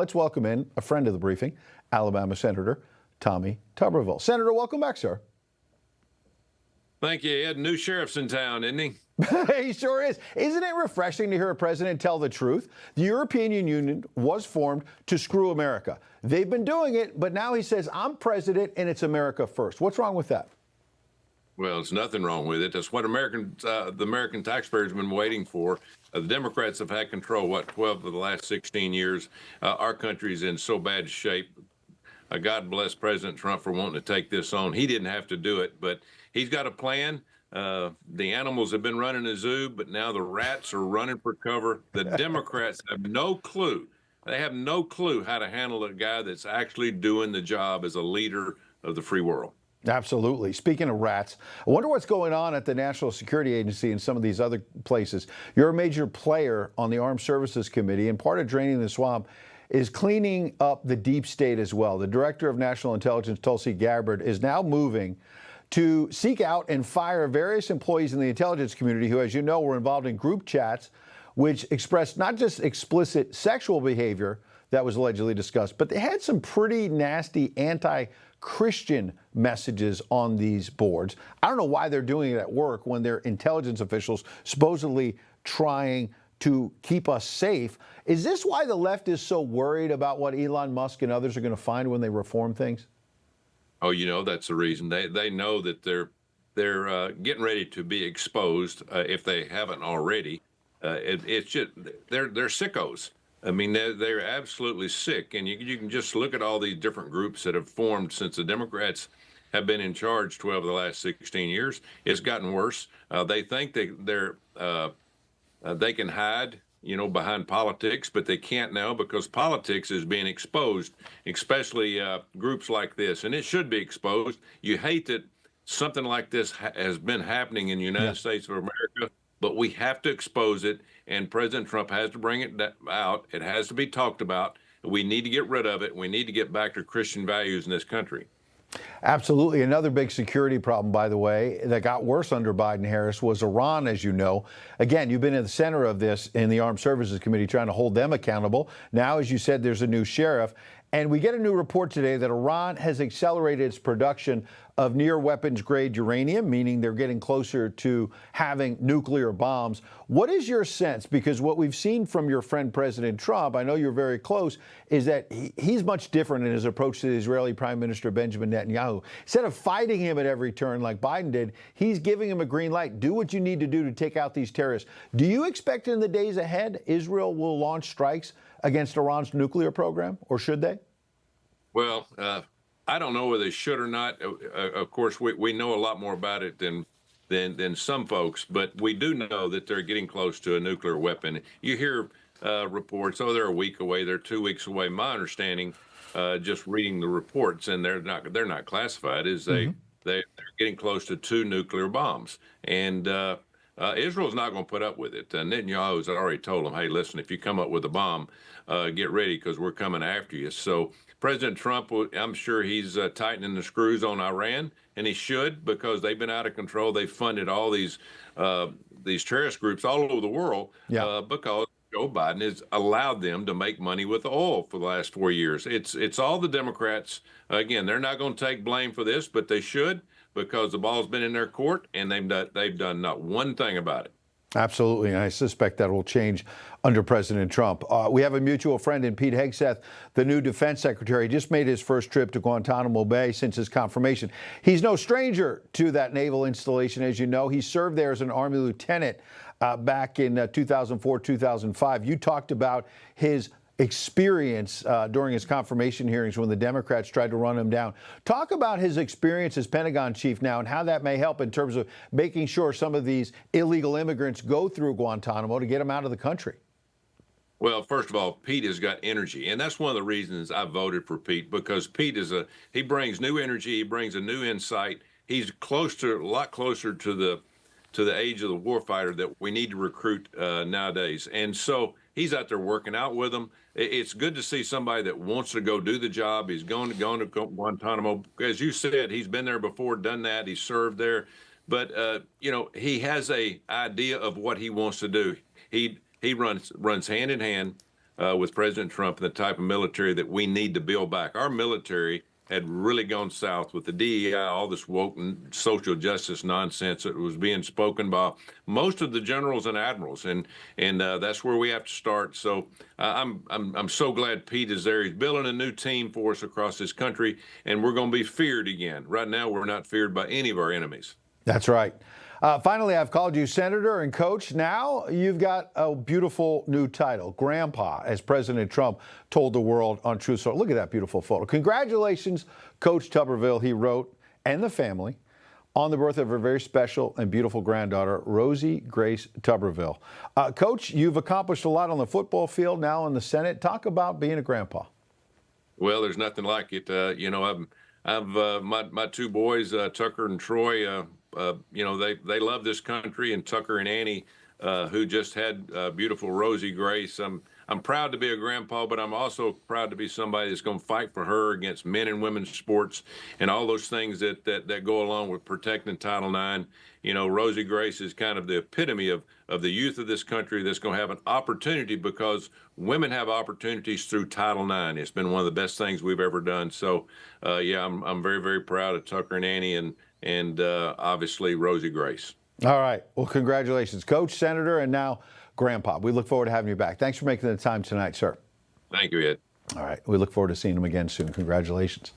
Let's welcome in a friend of the briefing, Alabama Senator Tommy Tuberville. Senator, welcome back, sir. Thank you, Ed. New sheriff's in town, isn't he? He sure is. Isn't it refreshing to hear a president tell the truth? The European Union was formed to screw America. They've been doing it, but now he says, I'm president and it's America first. What's wrong with that? Well, there's nothing wrong with it. That's what the American taxpayers have been waiting for. The Democrats have had control, 12 of the last 16 years. Our country's in so bad shape. God bless President Trump for wanting to take this on. He didn't have to do it, but he's got a plan. The animals have been running a zoo, but now the rats are running for cover. The Democrats have no clue. They have no clue how to handle a guy that's actually doing the job as a leader of the free world. Absolutely. Speaking of rats, I wonder what's going on at the National Security Agency and some of these other places. You're a major player on the Armed Services Committee, and part of draining the swamp is cleaning up the deep state as well. The Director of National Intelligence, Tulsi Gabbard, is now moving to seek out and fire various employees in the intelligence community who, as you know, were involved in group chats which expressed not just explicit sexual behavior that was allegedly discussed, but they had some pretty nasty anti-Christian messages on these boards. I don't know why they're doing it at work when they're intelligence officials supposedly trying to keep us safe. Is this why the left is so worried about what Elon Musk and others are going to find when they reform things? Oh, that's the reason. They know that they're getting ready to be exposed if they haven't already. It's just they're sickos. I mean, they're absolutely sick, and you can just look at all these different groups that have formed since the Democrats have been in charge 12 of the last 16 years. It's gotten worse. They think they can hide, behind politics, but they can't now because politics is being exposed, especially groups like this, and it should be exposed. You hate that something like this has been happening in the United States of America, but we have to expose it, and President Trump has to bring it out. It has to be talked about. We need to get rid of it. We need to get back to Christian values in this country. Absolutely. Another big security problem, by the way, that got worse under Biden-Harris was Iran, as you know. Again, you've been in the center of this in the Armed Services Committee trying to hold them accountable. Now, as you said, there's a new sheriff. And we get a new report today that Iran has accelerated its production of near weapons grade uranium, meaning they're getting closer to having nuclear bombs. What is your sense? Because what we've seen from your friend President Trump, I know you're very close, is that he's much different in his approach to the Israeli Prime Minister Benjamin Netanyahu. Instead of fighting him at every turn like Biden did, he's giving him a green light. Do what you need to do to take out these terrorists. Do you expect in the days ahead Israel will launch strikes against Iran's nuclear program, or should they? Well, I don't know whether they should or not. Of course, we know a lot more about it than some folks, but we do know that they're getting close to a nuclear weapon. You hear reports, they're a week away, they're 2 weeks away. My understanding, just reading the reports, and they're not classified, is they're getting close to 2 nuclear bombs, and Israel's not going to put up with it. Netanyahu's already told them, hey, listen, if you come up with a bomb, get ready because we're coming after you. So President Trump, I'm sure he's tightening the screws on Iran, and he should, because they've been out of control. They've funded all these terrorist groups all over the world because Joe Biden has allowed them to make money with oil for the last 4 years. It's all the Democrats. Again, they're not going to take blame for this, but they should, because the ball's been in their court, and they've done not one thing about it. Absolutely, and I suspect that will change under President Trump. We have a mutual friend in Pete Hegseth, the new defense secretary. He just made his first trip to Guantanamo Bay since his confirmation. He's no stranger to that naval installation, as you know. He served there as an Army lieutenant back in 2004, 2005. You talked about his experience during his confirmation hearings when the Democrats tried to run him down. Talk about his experience as Pentagon chief now and how that may help in terms of making sure some of these illegal immigrants go through Guantanamo to get them out of the country. Well, first of all, Pete has got energy, and that's one of the reasons I voted for Pete, because Pete he brings new energy, he brings a new insight. He's a lot closer to the age of the warfighter that we need to recruit nowadays. And so he's out there working out with them. It's good to see somebody that wants to go do the job. He's going to Guantanamo. As you said, he's been there before, done that. He served there. But, he has a idea of what he wants to do. He runs hand in hand with President Trump and the type of military that we need to build back. Our military had really gone south with the DEI, all this woke and social justice nonsense that was being spoken by most of the generals and admirals, and that's where we have to start. So I'm so glad Pete is there. He's building a new team for us across this country, and we're going to be feared again. Right now, we're not feared by any of our enemies. That's right. Finally, I've called you Senator and Coach. Now you've got a beautiful new title, Grandpa, as President Trump told the world on Truth Social. Look at that beautiful photo. Congratulations, Coach Tuberville, he wrote, and the family, on the birth of her very special and beautiful granddaughter, Rosie Grace Tuberville. Coach, you've accomplished a lot on the football field, now in the Senate. Talk about being a grandpa. Well, there's nothing like it. I've my two boys, Tucker and Troy. They love this country, and Tucker and Annie, who just had beautiful Rosie Grace. I'm proud to be a grandpa, but I'm also proud to be somebody that's going to fight for her against men and women's sports and all those things that go along with protecting Title IX. Rosie Grace is kind of the epitome of the youth of this country that's going to have an opportunity, because women have opportunities through Title IX. It's been one of the best things we've ever done. So, I'm very, very proud of Tucker and Annie and obviously Rosie Grace. All right. Well, congratulations, Coach, Senator, and now Grandpa. We look forward to having you back. Thanks for making the time tonight, sir. Thank you, Ed. All right. We look forward to seeing him again soon. Congratulations.